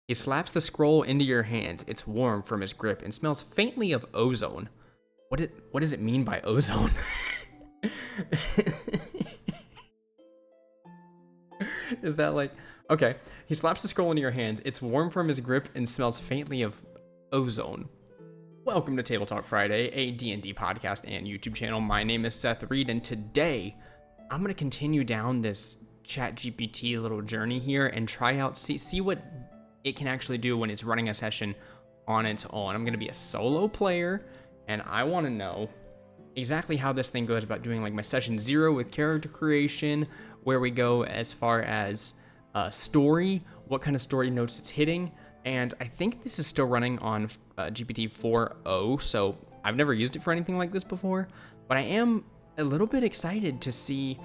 He slaps the scroll into your hands. It's warm from his grip and smells faintly of ozone. What does it mean by ozone? Is that like... Okay. He slaps the scroll into your hands. It's warm from his grip and smells faintly of ozone. Welcome to Table Talk Friday, a D&D podcast and YouTube channel. My name is Seth Reed, and today I'm going to continue down this ChatGPT little journey here and try out, see what it can actually do when it's running a session on its own. I'm going to be a solo player, and I want to know exactly how this thing goes about doing like my session 0 with character creation, where we go as far as story, what kind of story notes it's hitting. And I think this is still running on GPT 4.0, so I've never used it for anything like this before, but I am a little bit excited to see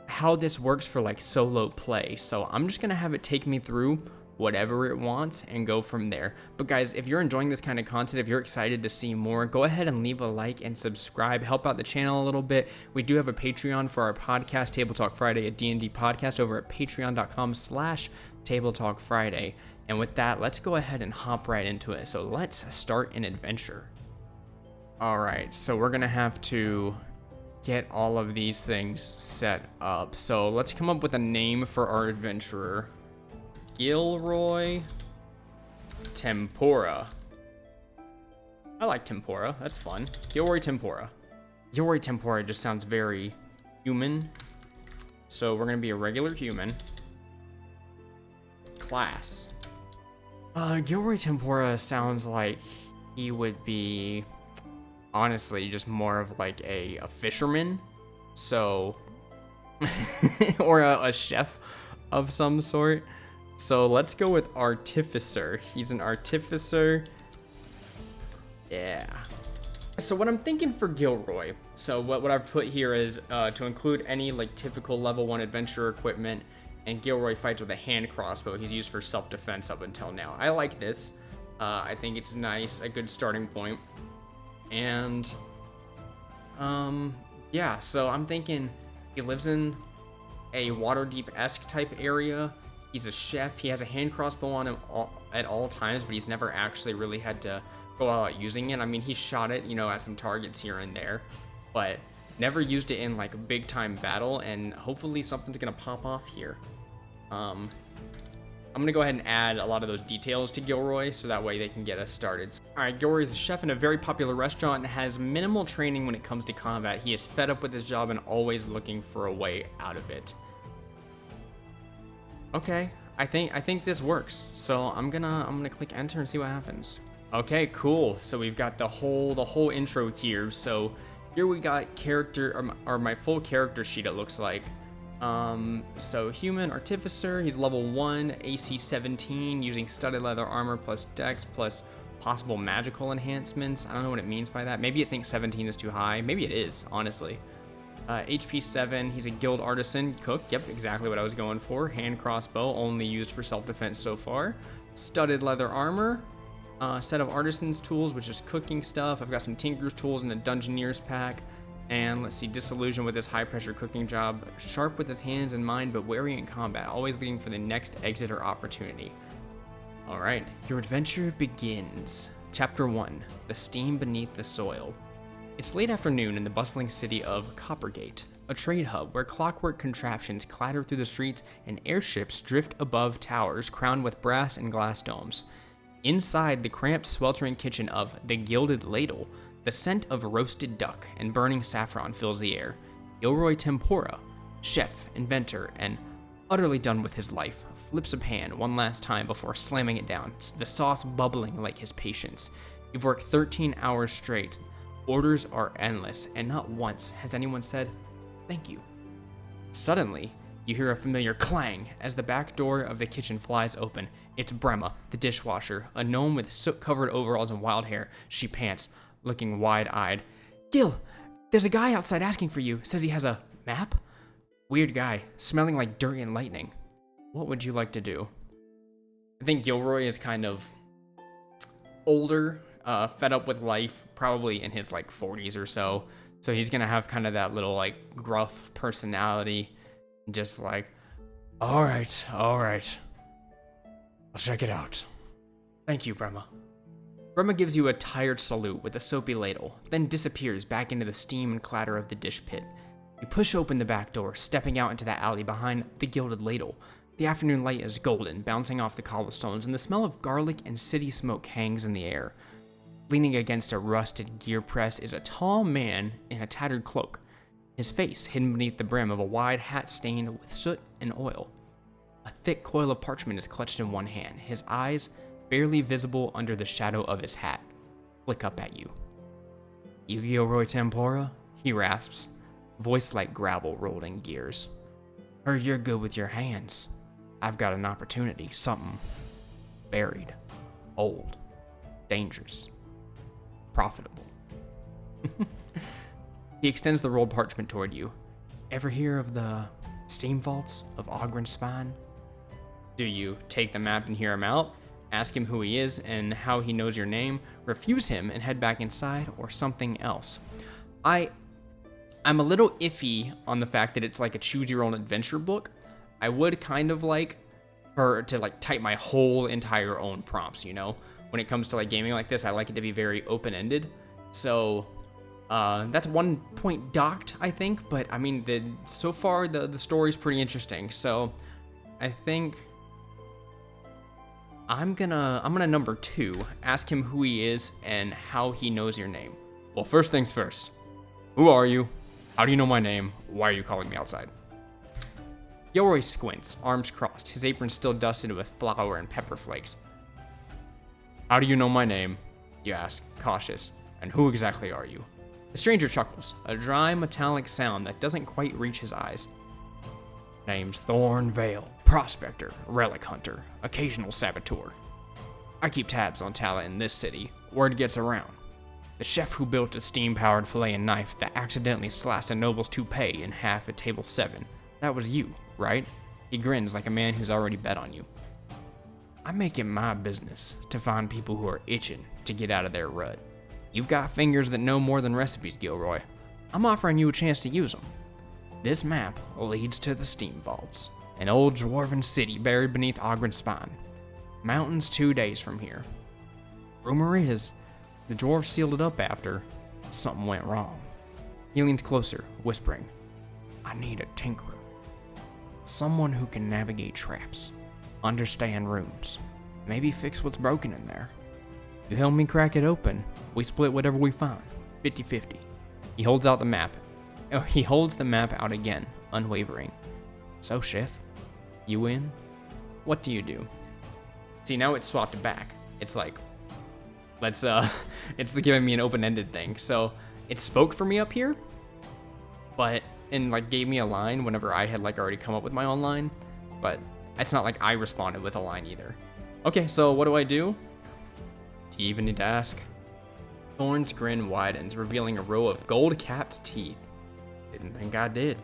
how this works for like solo play. So I'm just gonna have it take me through whatever it wants and go from there. But guys, if you're enjoying this kind of content, if you're excited to see more, go ahead and leave a like and subscribe, help out the channel a little bit. We do have a Patreon for our podcast, Table Talk Friday, a D&D podcast, over at patreon.com/Table Talk Friday. And with that, let's go ahead and hop right into it. So let's start an adventure. All right, so we're gonna have to get all of these things set up. So let's come up with a name for our adventurer. Gilroy Tempora. I like Tempora, that's fun. Gilroy Tempora. Gilroy Tempora just sounds very human. So we're gonna be a regular human. Class. Gilroy Tempora sounds like he would be, honestly, just more of like a fisherman. So, or a chef of some sort. So let's go with artificer. He's an artificer. Yeah. So what I'm thinking for Gilroy, so what I've put here is to include any like typical level 1 adventurer equipment, and Gilroy fights with a hand crossbow. He's used for self-defense up until now. I like this. I think it's nice, a good starting point. And yeah, so I'm thinking he lives in a Waterdeep-esque type area. He's a chef. He has a hand crossbow on him at all times, but he's never actually really had to go out using it. I mean, he shot it, at some targets here and there, but never used it in like a big time battle, and hopefully something's gonna pop off here. I'm gonna go ahead and add a lot of those details to Gilroy so that way they can get us started. All right, Gilroy is a chef in a very popular restaurant and has minimal training when it comes to combat. He is fed up with his job and always looking for a way out of it. Okay, I think this works. So I'm gonna click enter and see what happens. Okay, cool. So we've got the whole intro here. So here we got character, or my full character sheet, it looks like. So human artificer, he's level 1, AC 17, using studded leather armor plus dex plus possible magical enhancements. I don't know what it means by that. Maybe it thinks 17 is too high. Maybe it is, honestly. HP 7, he's a guild artisan, cook, yep, exactly what I was going for. Hand crossbow, only used for self-defense so far. Studded leather armor, set of artisan's tools, which is cooking stuff. I've got some tinker's tools in a dungeoneer's pack. And let's see, disillusion with his high-pressure cooking job. Sharp with his hands and mind, but wary in combat, always looking for the next exit or opportunity. All right, your adventure begins. Chapter 1, The Steam Beneath the Soil. It's late afternoon in the bustling city of Coppergate, a trade hub where clockwork contraptions clatter through the streets and airships drift above towers crowned with brass and glass domes. Inside the cramped, sweltering kitchen of the Gilded Ladle, the scent of roasted duck and burning saffron fills the air. Gilroy Tempora, chef, inventor, and utterly done with his life, flips a pan one last time before slamming it down, the sauce bubbling like his patience. You've worked 13 hours straight. Orders are endless, and not once has anyone said, thank you. Suddenly, you hear a familiar clang as the back door of the kitchen flies open. It's Bremma, the dishwasher, a gnome with soot-covered overalls and wild hair. She pants, looking wide-eyed. Gil, there's a guy outside asking for you. Says he has a map? Weird guy, smelling like dirt and lightning. What would you like to do? I think Gilroy is kind of older, fed up with life, probably in his like 40s or so. So he's gonna have kind of that little like gruff personality, just like, all right. I'll check it out. Thank you, Brema. Brema gives you a tired salute with a soapy ladle, then disappears back into the steam and clatter of the dish pit. You push open the back door, stepping out into the alley behind the gilded ladle. The afternoon light is golden, bouncing off the cobblestones, and the smell of garlic and city smoke hangs in the air. Leaning against a rusted gear press is a tall man in a tattered cloak, his face hidden beneath the brim of a wide hat stained with soot and oil. A thick coil of parchment is clutched in one hand, his eyes, barely visible under the shadow of his hat, flick up at you. Yu-Gi-Oh! Roy Tempora? He rasps, voice like gravel rolled in gears. Heard you're good with your hands. I've got an opportunity, something buried, old, dangerous, profitable. He extends the rolled parchment toward you. Ever hear of the steam vaults of Ogren's Spine? Do you take the map and hear him out? Ask him who he is and how he knows your name, refuse him and head back inside, or something else? I'm a little iffy on the fact that it's like a choose your own adventure book. I would kind of like for to like type my whole entire own prompts, you know? When it comes to like gaming like this, I like it to be very open-ended. So that's one point docked, I think, but I mean so far the story's pretty interesting. So I think I'm gonna number 2, ask him who he is and how he knows your name. Well, first things first. Who are you? How do you know my name? Why are you calling me outside? Gilroy squints, arms crossed, his apron still dusted with flour and pepper flakes. How do you know my name? You ask, cautious. And who exactly are you? The stranger chuckles, a dry metallic sound that doesn't quite reach his eyes. Name's Thorn Vale, prospector, relic hunter, occasional saboteur. I keep tabs on talent in this city. Word gets around. The chef who built a steam-powered filleting knife that accidentally slashed a noble's toupee in half at table 7. That was you, right? He grins like a man who's already bet on you. I make it my business to find people who are itching to get out of their rut. You've got fingers that know more than recipes, Gilroy. I'm offering you a chance to use them. This map leads to the steam vaults, an old dwarven city buried beneath Ogren's Spine. Mountains 2 days from here. Rumor is, the dwarves sealed it up after something went wrong. He leans closer, whispering, I need a tinkerer. Someone who can navigate traps, understand runes, maybe fix what's broken in there. You help me crack it open, we split whatever we find, 50-50. He holds the map out again, unwavering. So, chef, you win? What do you do? See, now it's swapped back. It's like, it's giving me an open-ended thing. So it spoke for me up here, and like gave me a line whenever I had like already come up with my own line, but it's not like I responded with a line either. Okay, so what do? Do you even need to ask? Thorn's grin widens, revealing a row of gold-capped teeth. Didn't think I did.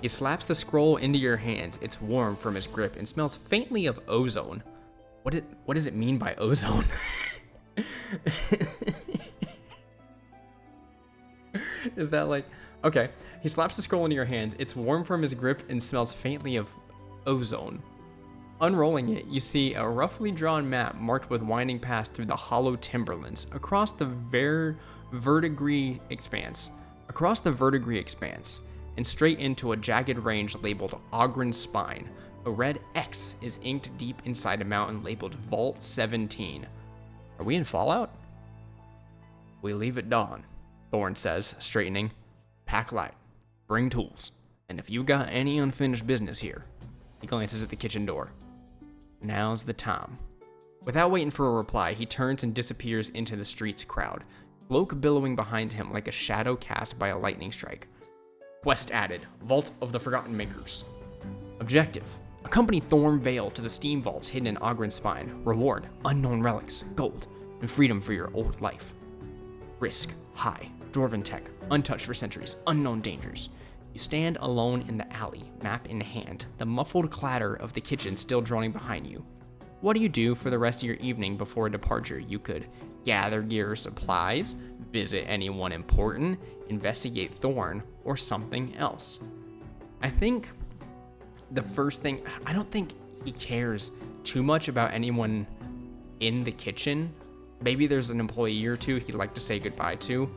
He slaps the scroll into your hands. It's warm from his grip and smells faintly of ozone. What does it mean by ozone? Is that like... Okay. He slaps the scroll into your hands. It's warm from his grip and smells faintly of ozone. Unrolling it, you see a roughly drawn map marked with winding paths through the hollow timberlands across the verdigris expanse. And straight into a jagged range labeled Ogren's Spine. A red X is inked deep inside a mountain labeled Vault 17. Are we in Fallout? We leave at dawn, Thorn says, straightening. Pack light, bring tools, and if you got any unfinished business here. He glances at the kitchen door. Now's the time. Without waiting for a reply, he turns and disappears into the street's crowd, cloak billowing behind him like a shadow cast by a lightning strike. Quest added, Vault of the Forgotten Makers. Objective, accompany Thorn Vale to the steam vaults hidden in Ogren's Spine. Reward, unknown relics, gold, and freedom for your old life. Risk, high, dwarven tech, untouched for centuries, unknown dangers. You stand alone in the alley, map in hand, the muffled clatter of the kitchen still droning behind you. What do you do for the rest of your evening before departure? You could gather gear or supplies, visit anyone important, investigate Thorn, or something else. I think the first thing, I don't think he cares too much about anyone in the kitchen. Maybe there's an employee or two he'd like to say goodbye to,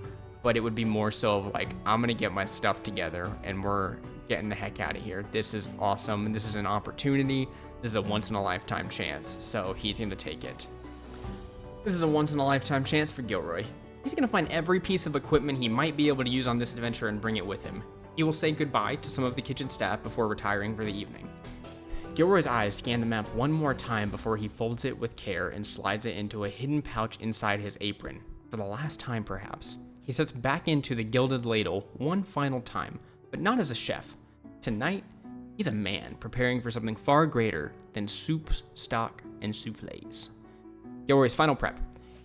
but it would be more so of like, I'm gonna get my stuff together and we're getting the heck out of here. This is awesome. This is an opportunity. This is a once in a lifetime chance. So he's gonna take it. This is a once in a lifetime chance for Gilroy. He's gonna find every piece of equipment he might be able to use on this adventure and bring it with him. He will say goodbye to some of the kitchen staff before retiring for the evening. Gilroy's eyes scan the map one more time before he folds it with care and slides it into a hidden pouch inside his apron. For the last time, perhaps. He steps back into the gilded ladle one final time, but not as a chef. Tonight, he's a man preparing for something far greater than soups, stock, and soufflés. Gilroy's final prep.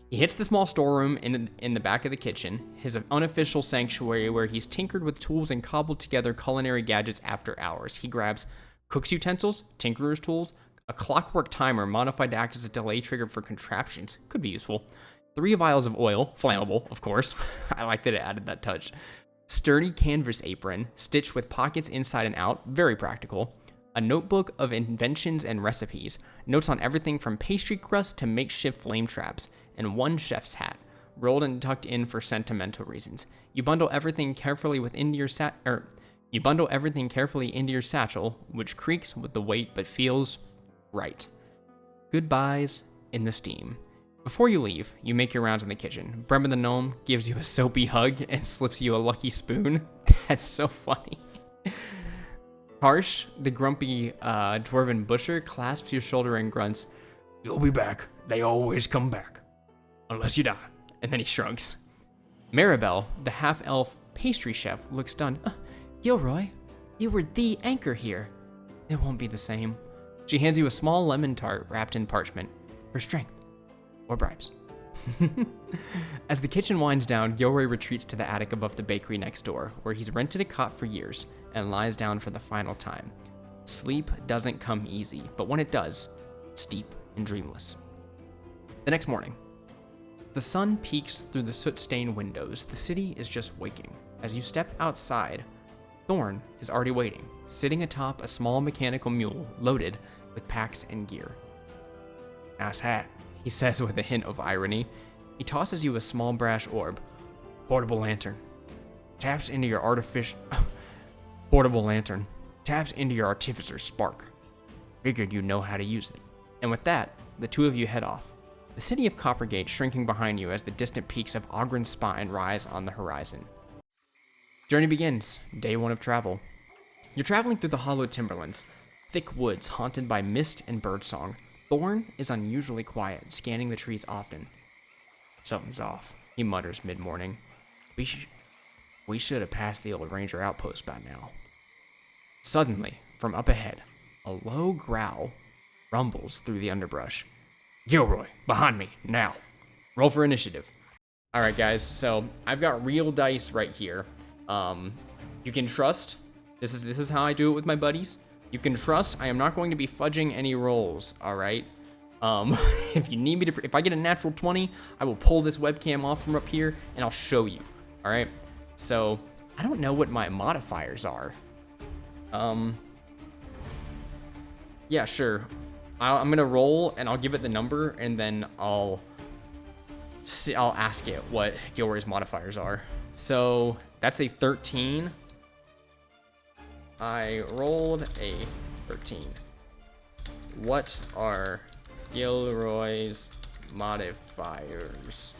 He hits the small storeroom in the back of the kitchen, his unofficial sanctuary where he's tinkered with tools and cobbled together culinary gadgets after hours. He grabs cook's utensils, tinkerer's tools, a clockwork timer modified to act as a delay trigger for contraptions, could be useful, 3 vials of oil, flammable, of course, I like that it added that touch, sturdy canvas apron, stitched with pockets inside and out, very practical, a notebook of inventions and recipes, notes on everything from pastry crust to makeshift flame traps, and 1 chef's hat, rolled and tucked in for sentimental reasons. You bundle everything carefully into your satchel, which creaks with the weight but feels right. Goodbyes in the steam. Before you leave, you make your rounds in the kitchen. Bremen the gnome gives you a soapy hug and slips you a lucky spoon. That's so funny. Harsh, the grumpy dwarven butcher, clasps your shoulder and grunts, "You'll be back. They always come back. Unless you die." And then he shrugs. Maribel, the half-elf pastry chef, looks stunned. Gilroy, you were the anchor here. It won't be the same. She hands you a small lemon tart wrapped in parchment for strength or bribes. As the kitchen winds down, Gilroy retreats to the attic above the bakery next door, where he's rented a cot for years and lies down for the final time. Sleep doesn't come easy, but when it does, it's deep and dreamless. The next morning, the sun peeks through the soot-stained windows. The city is just waking. As you step outside, Thorn is already waiting, sitting atop a small mechanical mule loaded with packs and gear. "Nice hat," he says with a hint of irony. He tosses you a small brass orb. Portable lantern. Taps into your artificer's spark. Figured you know how to use it. And with that, the two of you head off. The city of Coppergate shrinking behind you as the distant peaks of Ogren's Spine rise on the horizon. Journey begins, day 1 of travel. You're traveling through the hollow timberlands, thick woods haunted by mist and birdsong. Thorn is unusually quiet, scanning the trees often. "Something's off," he mutters mid-morning. We should have passed the old ranger outpost by now." Suddenly, from up ahead, a low growl rumbles through the underbrush. "Gilroy, behind me, now. Roll for initiative." All right, guys, so I've got real dice right here. You can trust, this is how I do it with my buddies. You can trust I am not going to be fudging any rolls, all right? If you need me to, if I get a natural 20, I will pull this webcam off from up here and I'll show you, all right? So I don't know what my modifiers are. Yeah, sure. I'm gonna roll and I'll give it the number and then I'll ask it what Gilroy's modifiers are. So that's a 13. I rolled a 13. What are Gilroy's modifiers?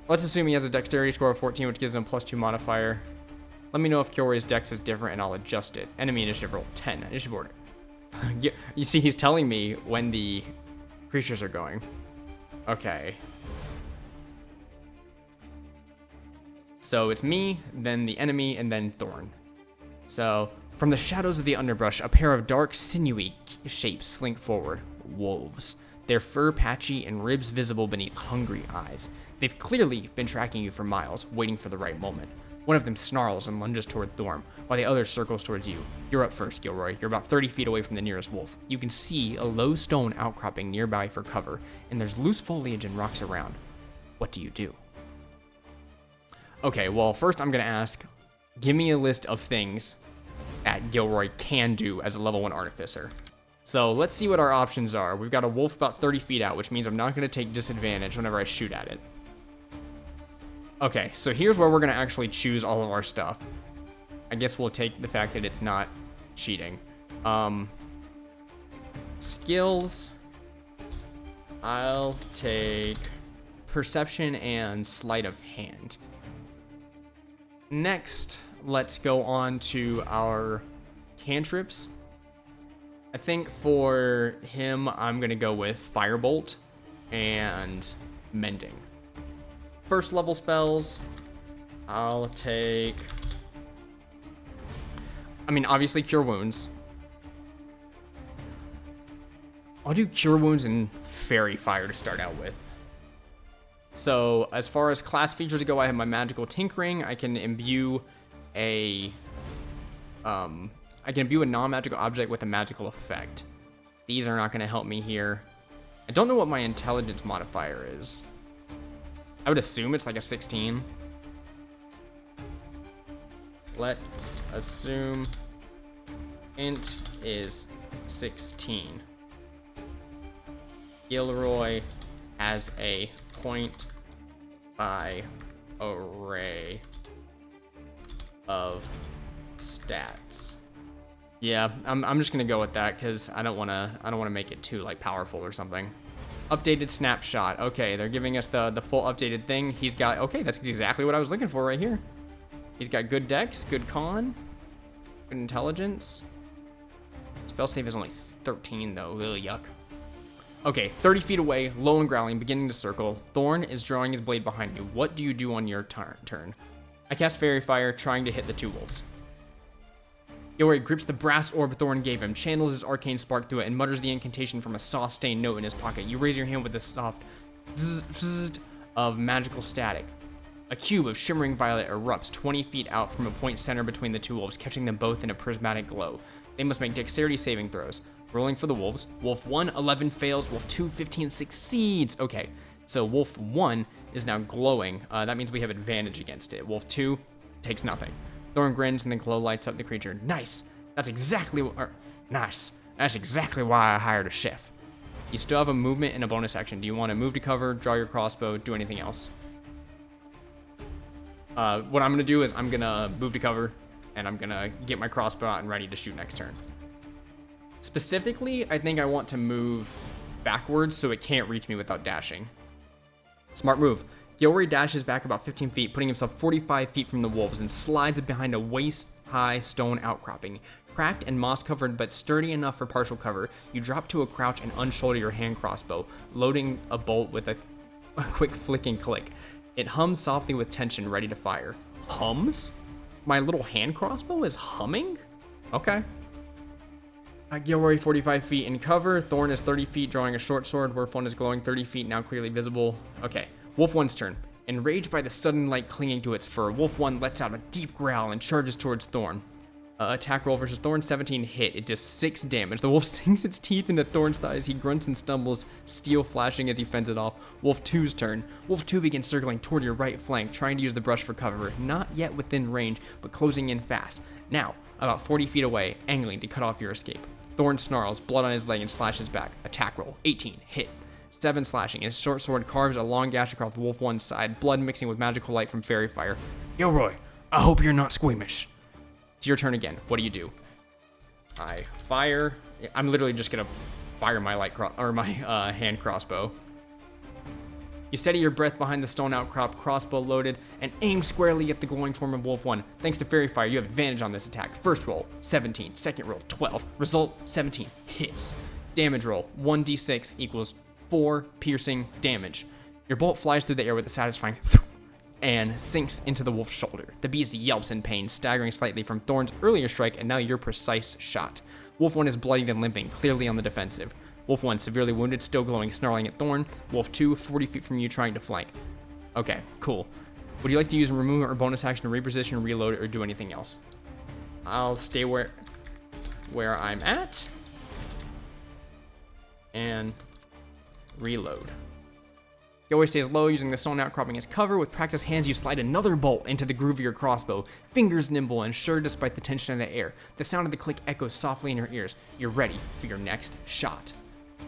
Let's assume he has a dexterity score of 14, which gives him a +2 modifier. Let me know if Gilroy's dex is different and I'll adjust it. Enemy initiative roll 10. Initiative order. You see, he's telling me when the creatures are going. Okay. So it's me, then the enemy, and then Thorn. So, from the shadows of the underbrush, a pair of dark, sinewy shapes slink forward. Wolves. Their fur patchy and ribs visible beneath hungry eyes. They've clearly been tracking you for miles, waiting for the right moment. One of them snarls and lunges toward Thorn, while the other circles towards you. You're up first, Gilroy. You're about 30 feet away from the nearest wolf. You can see a low stone outcropping nearby for cover, and there's loose foliage and rocks around. What do you do? Okay, well, first I'm gonna ask, give me a list of things that Gilroy can do as a level 1 artificer. So let's see what our options are. We've got a wolf about 30 feet out, which means I'm not going to take disadvantage whenever I shoot at it. Okay, so here's where we're going to actually choose all of our stuff. I guess we'll take the fact that it's not cheating. Skills. I'll take perception and sleight of hand. Next, let's go on to our cantrips. I think for him, I'm going to go with Firebolt and Mending. First level spells, I'll take... I mean, obviously Cure Wounds. I'll do Cure Wounds and Fairy Fire to start out with. So, as far as class features go, I have my Magical Tinkering. I can imbue a... I can imbue a non-magical object with a magical effect. These are not going to help me here. I don't know what my intelligence modifier is. I would assume it's like a 16. Let's assume int is 16. Gilroy has a point by array of stats. Yeah, I'm just gonna go with that because I don't wanna make it too like powerful or something. Updated snapshot. Okay, they're giving us the full updated thing. He's got, okay, that's exactly what I was looking for right here. He's got good dex, good con, good intelligence. Spell save is only 13 though. Ugh, yuck. Okay, 30 feet away, low and growling, beginning to circle. Thorn is drawing his blade behind you. What do you do on your turn? I cast Fairy Fire, trying to hit the two wolves. Gilroy grips the brass orb Thorn gave him, channels his arcane spark through it, and mutters the incantation from a saw-stained note in his pocket. You raise your hand with a soft zzz of magical static. A cube of shimmering violet erupts 20 feet out from a point center between the two wolves, catching them both in a prismatic glow. They must make dexterity saving throws. Rolling for the wolves. Wolf 1, 11 fails. Wolf 2, 15 succeeds. Okay, so Wolf 1 is now glowing. That means we have advantage against it. Wolf 2 takes nothing. Thorn grins and the glow lights up the creature. Nice. That's exactly nice. That's exactly why I hired a chef. You still have a movement and a bonus action. Do you want to move to cover, draw your crossbow, do anything else? What I'm gonna do is I'm gonna move to cover, and I'm gonna get my crossbow out and ready to shoot next turn. Specifically, I think I want to move backwards so it can't reach me without dashing. Smart move. Gilroy dashes back about 15 feet, putting himself 45 feet from the wolves, and slides behind a waist-high stone outcropping. Cracked and moss-covered, but sturdy enough for partial cover, you drop to a crouch and unshoulder your hand crossbow, loading a bolt with a quick flicking click. It hums softly with tension, ready to fire. Hums? My little hand crossbow is humming? Okay. Gilroy 45 feet in cover. Thorn is 30 feet, drawing a short sword. Wolf 1 is glowing 30 feet, now clearly visible. Okay, Wolf 1's turn. Enraged by the sudden light clinging to its fur, Wolf 1 lets out a deep growl and charges towards Thorn. Attack roll versus Thorn, 17 hit. It does 6 damage. The wolf sinks its teeth into Thorn's thighs. He grunts and stumbles, steel flashing as he fends it off. Wolf 2's turn. Wolf 2 begins circling toward your right flank, trying to use the brush for cover. Not yet within range, but closing in fast. Now, about 40 feet away, angling to cut off your escape. Thorn snarls, blood on his leg, and slashes back. Attack roll, 18, hit. 7 slashing. His short sword carves a long gash across Wolf 1's side, blood mixing with magical light from Fairy Fire. Gilroy, I hope you're not squeamish. It's your turn again. What do you do? I fire. I'm literally just gonna fire my hand crossbow. You steady your breath behind the stone outcrop, crossbow loaded, and aim squarely at the glowing form of Wolf 1. Thanks to Fairy Fire, you have advantage on this attack. First roll, 17. Second roll, 12. Result, 17. Hits. Damage roll, 1d6 equals 4 piercing damage. Your bolt flies through the air with a satisfying and sinks into the wolf's shoulder. The beast yelps in pain, staggering slightly from Thorn's earlier strike and now your precise shot. Wolf 1 is bloodied and limping, clearly on the defensive. Wolf 1 severely wounded, still glowing, snarling at Thorn. Wolf 2, 40 feet from you, trying to flank. Okay, cool. Would you like to use a remove or bonus action to reposition, reload, or do anything else? I'll stay where I'm at and reload. Gilroy stays low, using the stone outcropping as cover. With practiced hands, you slide another bolt into the groove of your crossbow, fingers nimble and sure despite the tension in the air. The sound of the click echoes softly in your ears. You're ready for your next shot.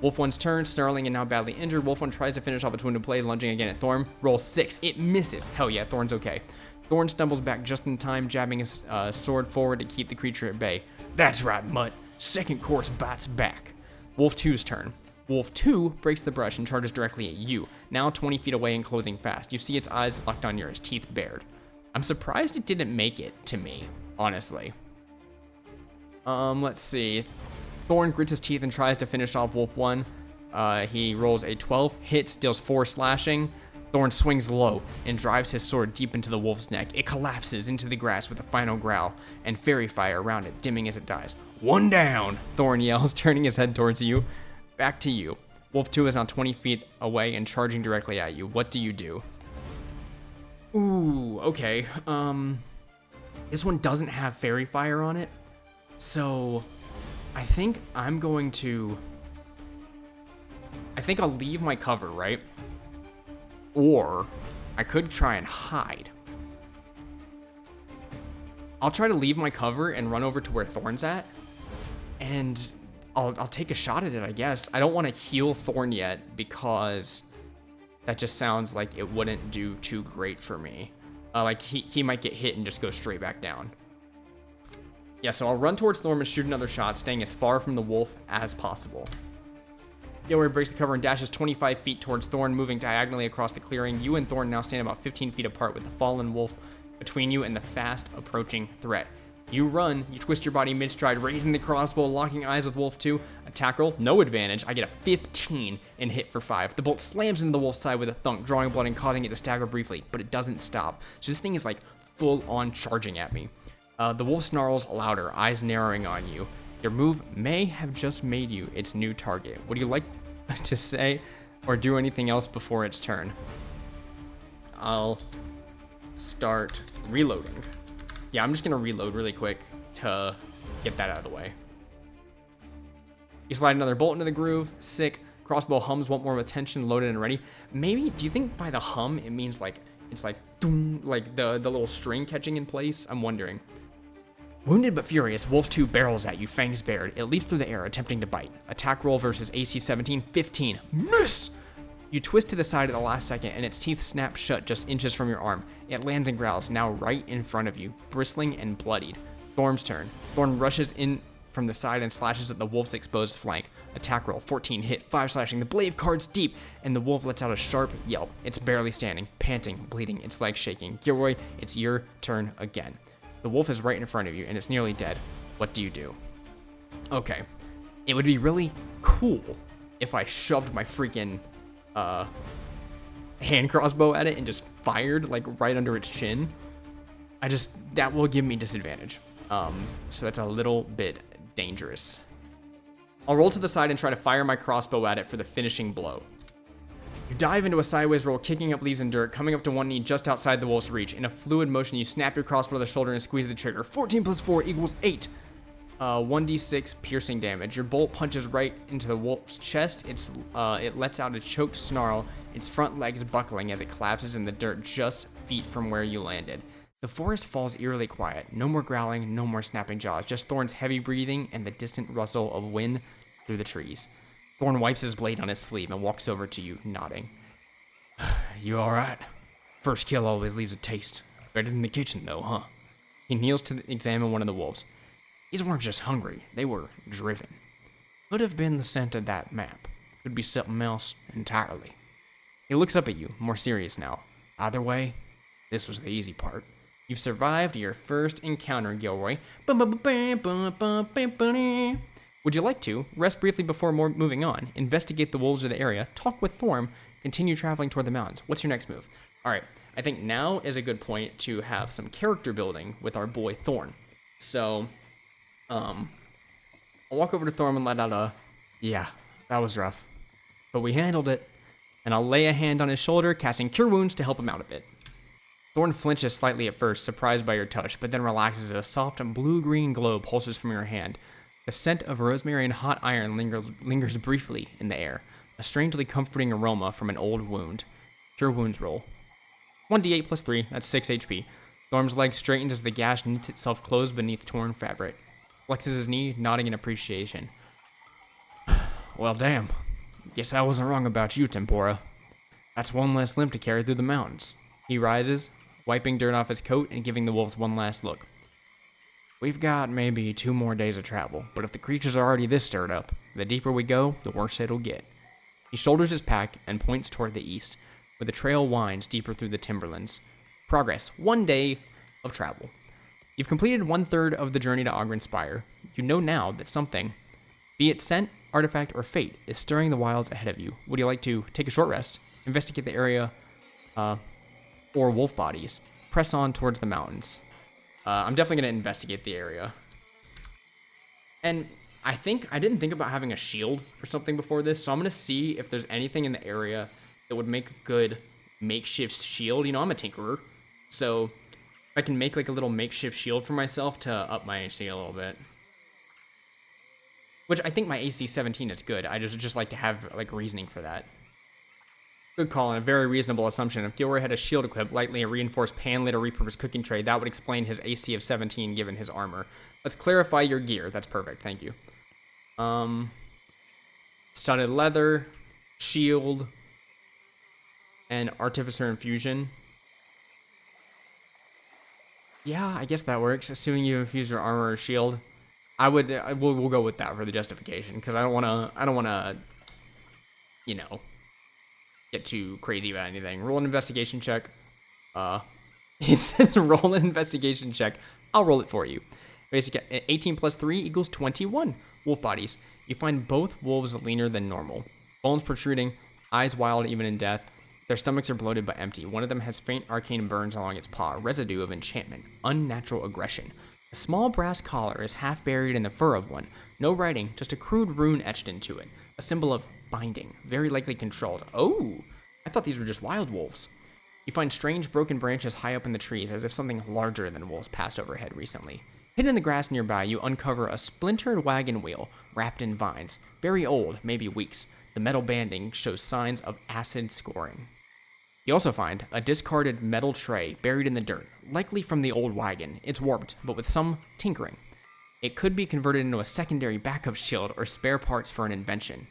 Wolf 1's turn, snarling and now badly injured. Wolf 1 tries to finish off its wounded blade, lunging again at Thorn. Roll 6. It misses. Hell yeah, Thorn's okay. Thorn stumbles back just in time, jabbing his sword forward to keep the creature at bay. That's right, Mutt. Second course bites back. Wolf 2's turn. Wolf 2 breaks the brush and charges directly at you, now 20 feet away and closing fast. You see its eyes locked on yours, teeth bared. I'm surprised it didn't make it to me, honestly. Let's see. Thorn grits his teeth and tries to finish off Wolf 1. He rolls a 12, hits, deals 4 slashing. Thorn swings low and drives his sword deep into the wolf's neck. It collapses into the grass with a final growl, and fairy fire around it dimming as it dies. One down, Thorn yells, turning his head towards you. Back to you. Wolf 2 is now 20 feet away and charging directly at you. What do you do? Ooh, okay. This one doesn't have fairy fire on it, so I think I'm going to... I think I'll leave my cover, right? Or I could try and hide. I'll try to leave my cover and run over to where Thorn's at, and I'll take a shot at it, I guess. I don't want to heal Thorn yet because that just sounds like it wouldn't do too great for me. Like he might get hit and just go straight back down. Yeah, so I'll run towards Thorn and shoot another shot, staying as far from the wolf as possible. Gilroy breaks the cover and dashes 25 feet towards Thorn, moving diagonally across the clearing. You and Thorn now stand about 15 feet apart with the fallen wolf between you and the fast approaching threat. You run, you twist your body mid-stride, raising the crossbow, locking eyes with Wolf 2. Attack roll, no advantage. I get a 15 and hit for 5. The bolt slams into the wolf's side with a thunk, drawing blood and causing it to stagger briefly, but it doesn't stop. So this thing is like full on charging at me. The wolf snarls louder, eyes narrowing on you. Your move may have just made you its new target. Would you like to say or do anything else before its turn? I'll start reloading. Yeah, I'm just gonna reload really quick to get that out of the way. You slide another bolt into the groove. Sick. Crossbow hums, want more attention, loaded and ready. Maybe, do you think by the hum it means like, it's like, doom, like the little string catching in place? I'm wondering. Wounded but furious, Wolf 2 barrels at you, fangs bared. It leaps through the air, attempting to bite. Attack roll versus AC 17, 15. Miss! You twist to the side at the last second, and its teeth snap shut just inches from your arm. It lands and growls, now right in front of you, bristling and bloodied. Thorn's turn. Thorn rushes in from the side and slashes at the wolf's exposed flank. Attack roll, 14, hit, 5 slashing. The blade cards deep, and the wolf lets out a sharp yelp. It's barely standing, panting, bleeding, its legs shaking. Gilroy, it's your turn again. The wolf is right in front of you, and it's nearly dead. What do you do? Okay. It would be really cool if I shoved my freaking hand crossbow at it and just fired like right under its chin. That will give me disadvantage. So that's a little bit dangerous. I'll roll to the side and try to fire my crossbow at it for the finishing blow. You dive into a sideways roll, kicking up leaves and dirt, coming up to one knee just outside the wolf's reach. In a fluid motion, you snap your crossbow to the shoulder and squeeze the trigger. 14 plus 4 equals 8. 1d6 piercing damage. Your bolt punches right into the wolf's chest. It lets out a choked snarl, its front legs buckling as it collapses in the dirt just feet from where you landed. The forest falls eerily quiet. No more growling, no more snapping jaws, just Thorn's heavy breathing and the distant rustle of wind through the trees. Thorn wipes his blade on his sleeve and walks over to you, nodding. You alright? First kill always leaves a taste. Better than the kitchen, though, huh? He kneels to examine one of the wolves. These weren't just hungry, they were driven. Could have been the scent of that map. Could be something else entirely. He looks up at you, more serious now. Either way, this was the easy part. You've survived your first encounter, Gilroy. Would you like to rest briefly before moving on, investigate the wolves of the area, talk with Thorm, continue traveling toward the mountains? What's your next move? All right, I think now is a good point to have some character building with our boy Thorn. So, I'll walk over to Thorm and let out a, yeah, that was rough, but we handled it. And I'll lay a hand on his shoulder, casting Cure Wounds to help him out a bit. Thorn flinches slightly at first, surprised by your touch, but then relaxes as a soft blue-green glow pulses from your hand. The scent of rosemary and hot iron lingers briefly in the air, a strangely comforting aroma from an old wound. Cure wounds roll. 1d8 plus 3, that's 6 HP. Thorm's leg straightens as the gash knits itself closed beneath torn fabric. Flexes his knee, nodding in appreciation. Well, damn. Guess I wasn't wrong about you, Tempora. That's one less limb to carry through the mountains. He rises, wiping dirt off his coat and giving the wolves one last look. We've got maybe 2 more days of travel, but if the creatures are already this stirred up, the deeper we go, the worse it'll get. He shoulders his pack and points toward the east, where the trail winds deeper through the timberlands. Progress, 1 day of travel. You've completed 1/3 of the journey to Ogren Spire. You know now that something, be it scent, artifact, or fate, is stirring the wilds ahead of you. Would you like to take a short rest, investigate the area, or wolf bodies? Press on towards the mountains. I'm definitely going to investigate the area. And I didn't think about having a shield or something before this, so I'm going to see if there's anything in the area that would make a good makeshift shield. You know, I'm a tinkerer, so if I can make like a little makeshift shield for myself to up my AC a little bit. Which I think my AC 17 is good. I just like to have like reasoning for that. Good call, and a very reasonable assumption. If Gilroy had a shield equipped, likely a reinforced pan lid or repurposed cooking tray, that would explain his AC of 17 given his armor. Let's clarify your gear. That's perfect, thank you. Studded leather, shield, and artificer infusion. Yeah, I guess that works, assuming you infuse your armor or shield. We'll go with that for the justification, because I don't wanna, you know, get too crazy about anything. Roll an investigation check. It says roll an investigation check. I'll roll it for you. Basically, 18 plus 3 equals 21. Wolf bodies. You find both wolves leaner than normal. Bones protruding, eyes wild even in death. Their stomachs are bloated but empty. One of them has faint arcane burns along its paw, residue of enchantment, unnatural aggression. A small brass collar is half buried in the fur of one. No writing, just a crude rune etched into it. A symbol of binding, very likely controlled. Oh, I thought these were just wild wolves. You find strange broken branches high up in the trees, as if something larger than wolves passed overhead recently. Hidden in the grass nearby, you uncover a splintered wagon wheel wrapped in vines. Very old, maybe weeks. The metal banding shows signs of acid scoring. You also find a discarded metal tray buried in the dirt, likely from the old wagon. It's warped, but with some tinkering. It could be converted into a secondary backup shield or spare parts for an invention.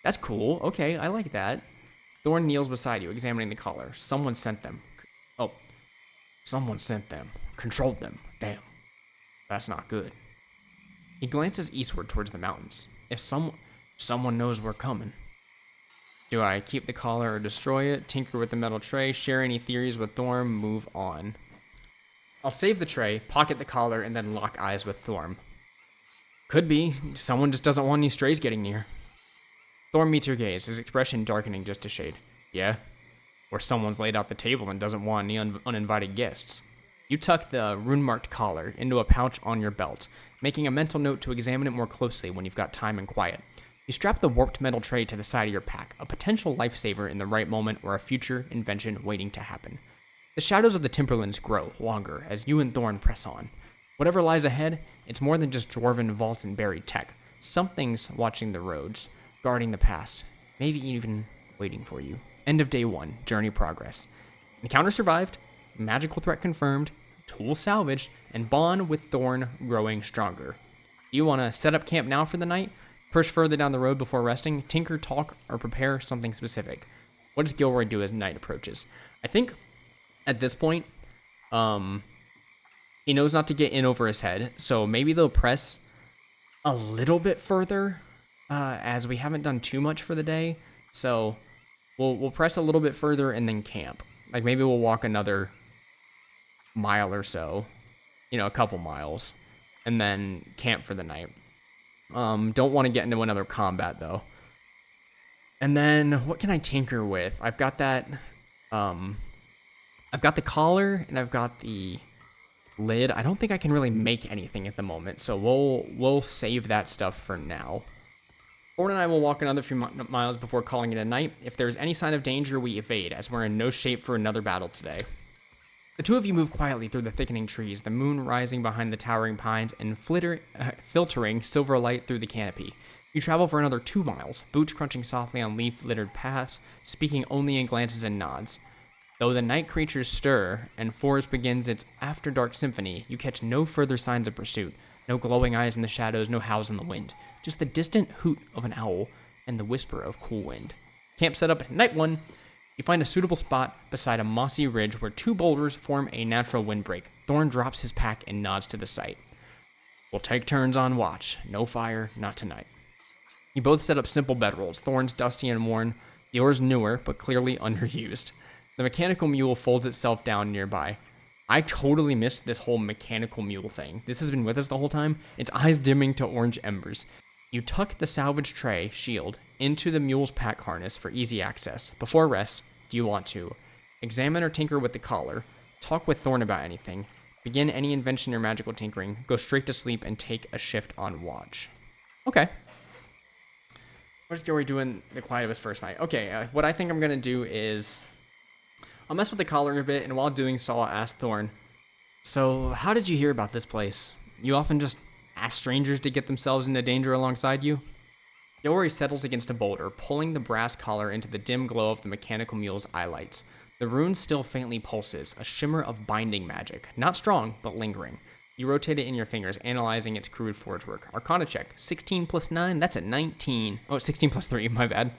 That's cool. Okay, I like that. Thorn kneels beside you, examining the collar. Someone sent them. Oh. Someone sent them. Controlled them. Damn. That's not good. He glances eastward towards the mountains. If someone knows we're coming. Do I keep the collar or destroy it? Tinker with the metal tray? Share any theories with Thorm? Move on. I'll save the tray, pocket the collar, and then lock eyes with Thorm. Could be. Someone just doesn't want any strays getting near. Thorm meets your gaze, his expression darkening just a shade. Yeah? Or someone's laid out the table and doesn't want any uninvited guests. You tuck the rune-marked collar into a pouch on your belt, making a mental note to examine it more closely when you've got time and quiet. You strap the warped metal tray to the side of your pack, a potential lifesaver in the right moment or a future invention waiting to happen. The shadows of the timberlands grow longer as you and Thorn press on. Whatever lies ahead, it's more than just dwarven vaults and buried tech. Something's watching the roads, guarding the past, maybe even waiting for you. End of day 1, journey progress. Encounter survived, magical threat confirmed, tool salvaged, and bond with Thorn growing stronger. You want to set up camp now for the night? Push further down the road before resting? Tinker, talk, or prepare something specific? What does Gilroy do as night approaches? I think at this point, he knows not to get in over his head, so maybe they'll press a little bit further, as we haven't done too much for the day. So we'll press a little bit further and then camp. Like maybe we'll walk another mile or so, a couple miles, and then camp for the night. Don't want to get into another combat though. And then what can I tinker with? I've got that, I've got the collar and I've got the lid. I don't think I can really make anything at the moment, so we'll save that stuff for now. Thorn and I will walk another few miles before calling it a night. If there's any sign of danger, we evade, as we're in no shape for another battle today. The two of you move quietly through the thickening trees, the moon rising behind the towering pines and filtering silver light through the canopy. You travel for another 2 miles, boots crunching softly on leaf-littered paths, speaking only in glances and nods. Though the night creatures stir and forest begins its after-dark symphony, you catch no further signs of pursuit. No glowing eyes in the shadows, no howls in the wind. Just the distant hoot of an owl and the whisper of cool wind. Camp set up at night 1. You find a suitable spot beside a mossy ridge where 2 boulders form a natural windbreak. Thorn drops his pack and nods to the sight. We'll take turns on watch. No fire, not tonight. You both set up simple bedrolls, Thorn's dusty and worn, yours newer, but clearly underused. The mechanical mule folds itself down nearby. I totally missed this whole mechanical mule thing. This has been with us the whole time. Its eyes dimming to orange embers. You tuck the salvage tray, shield, into the mule's pack harness for easy access. Before rest, do you want to examine or tinker with the collar, talk with Thorn about anything, begin any invention or magical tinkering, go straight to sleep, and take a shift on watch? Okay. What is Gilroy doing the quiet of his first night? Okay, what I think I'm going to do is I'll mess with the collar a bit, and while doing so, I'll ask Thorn, so how did you hear about this place? You often just ask strangers to get themselves into danger alongside you? Gilroy settles against a boulder, pulling the brass collar into the dim glow of the mechanical mule's eyelights. The rune still faintly pulses, a shimmer of binding magic. Not strong, but lingering. You rotate it in your fingers, analyzing its crude forge work. Arcana check. 16 plus 9, that's a 19. Oh, 16 plus 3, my bad.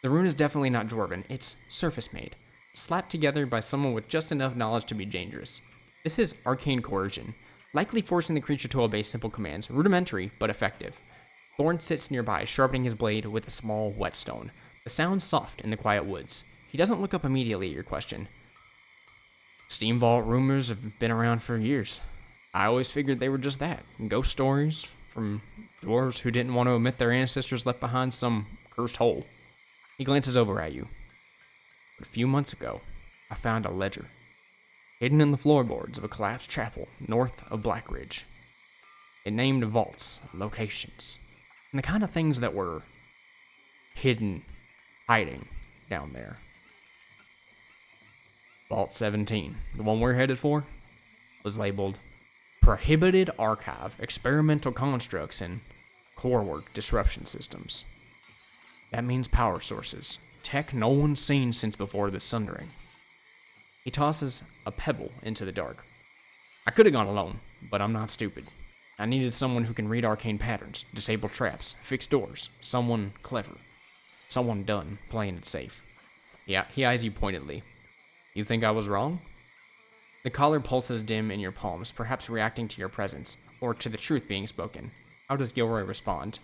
The rune is definitely not dwarven. It's surface-made, slapped together by someone with just enough knowledge to be dangerous. This is arcane coercion, likely forcing the creature to obey simple commands. Rudimentary, but effective. Thorn sits nearby, sharpening his blade with a small whetstone. The sound's soft in the quiet woods. He doesn't look up immediately at your question. Steam vault rumors have been around for years. I always figured they were just that. Ghost stories from dwarves who didn't want to admit their ancestors left behind some cursed hole. He glances over at you. But a few months ago, I found a ledger, hidden in the floorboards of a collapsed chapel north of Blackridge. It named vaults, locations, and the kind of things that were hiding down there. Vault 17, the one we're headed for, was labeled Prohibited Archive, Experimental Constructs, and Core Work Disruption Systems. That means power sources. Tech no one's seen since before the Sundering. He tosses a pebble into the dark. I could have gone alone, but I'm not stupid. I needed someone who can read arcane patterns, disable traps, fix doors. Someone clever. Someone done playing it safe. Yeah, he eyes you pointedly. You think I was wrong? The collar pulses dim in your palms, perhaps reacting to your presence, or to the truth being spoken. How does Gilroy respond?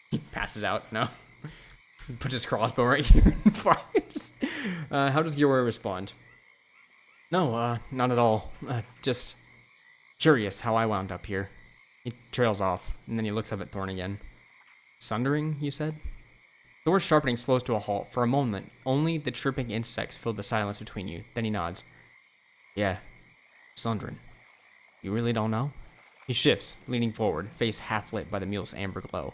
He passes out. No. He puts his crossbow right here and fires. How does Gilroy respond? No, not at all. Just curious how I wound up here. He trails off, and then he looks up at Thorn again. Sundering, you said? Thor's sharpening slows to a halt. For a moment, only the chirping insects fill the silence between you. Then he nods. Yeah, Sundering. You really don't know? He shifts, leaning forward, face half-lit by the mule's amber glow.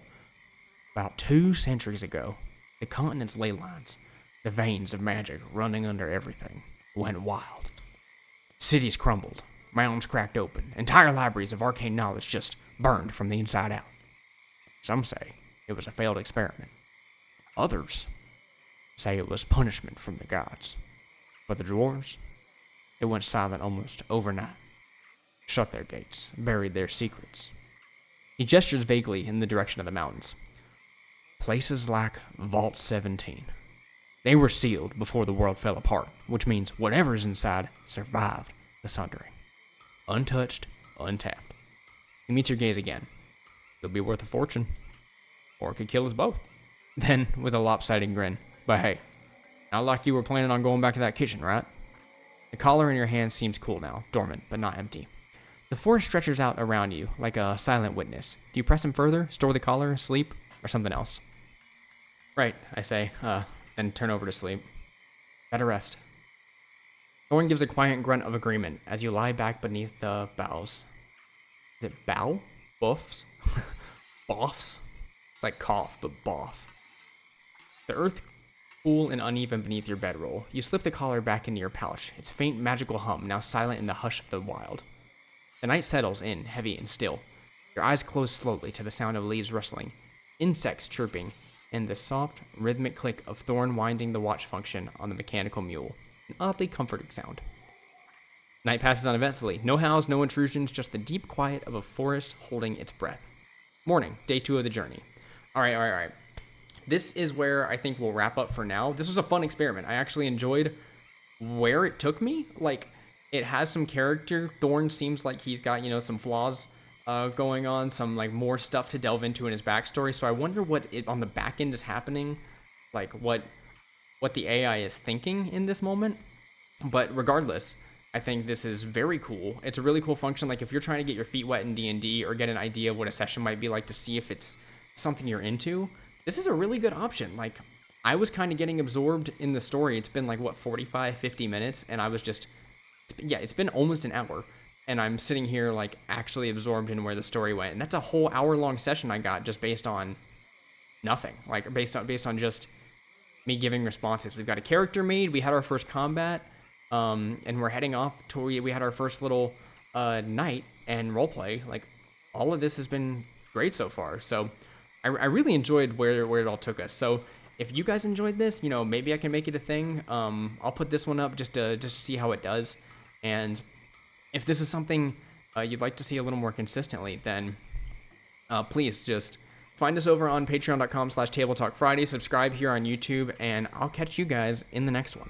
About 2 centuries ago, the continent's ley lines, the veins of magic running under everything, went wild. Cities crumbled, mountains cracked open, entire libraries of arcane knowledge just burned from the inside out. Some say it was a failed experiment. Others say it was punishment from the gods. But the dwarves, it went silent almost overnight. Shut their gates, buried their secrets. He gestures vaguely in the direction of the mountains. Places like Vault 17. They were sealed before the world fell apart, which means whatever's inside survived the Sundering. Untouched, untapped. He meets your gaze again. It'll be worth a fortune. Or it could kill us both. Then, with a lopsided grin, but hey, not like you were planning on going back to that kitchen, right? The collar in your hand seems cool now, dormant, but not empty. The forest stretches out around you, like a silent witness. Do you press him further, store the collar, sleep, or something else? Right, I say, then turn over to sleep. Better rest. Thorn gives a quiet grunt of agreement as you lie back beneath the boughs. Is it bough? Buffs? Boffs? It's like cough, but boff. The earth cool and uneven beneath your bedroll. You slip the collar back into your pouch, its faint magical hum now silent in the hush of the wild. The night settles in, heavy and still. Your eyes close slowly to the sound of leaves rustling. insects chirping, and the soft, rhythmic click of Thorn winding the watch function on the mechanical mule. An oddly comforting sound. Night passes uneventfully. No howls, no intrusions, just the deep quiet of a forest holding its breath. Morning, day 2 of the journey. All right. This is where I think we'll wrap up for now. This was a fun experiment. I actually enjoyed where it took me. Like, it has some character. Thorn seems like he's got, some flaws going on, some like more stuff to delve into in his backstory. So I wonder what on the back end is happening, like what the AI is thinking in this moment. But regardless, I think this is very cool. It's a really cool function. Like if you're trying to get your feet wet in D&D or get an idea of what a session might be like to see if it's something you're into, this is a really good option. Like I was kind of getting absorbed in the story. It's been like 45, 50 minutes, and I was just, it's been almost an hour, and I'm sitting here like actually absorbed in where the story went. And that's a whole hour-long session I got just based on nothing. Like based on just me giving responses. We've got a character made. We had our first combat. And we're heading off to we had our first little night and roleplay. Like all of this has been great so far. So I really enjoyed where it all took us. So if you guys enjoyed this, maybe I can make it a thing. I'll put this one up just to see how it does. And if this is something you'd like to see a little more consistently, then please just find us over on patreon.com/tabletalkfriday. Subscribe here on YouTube, and I'll catch you guys in the next one.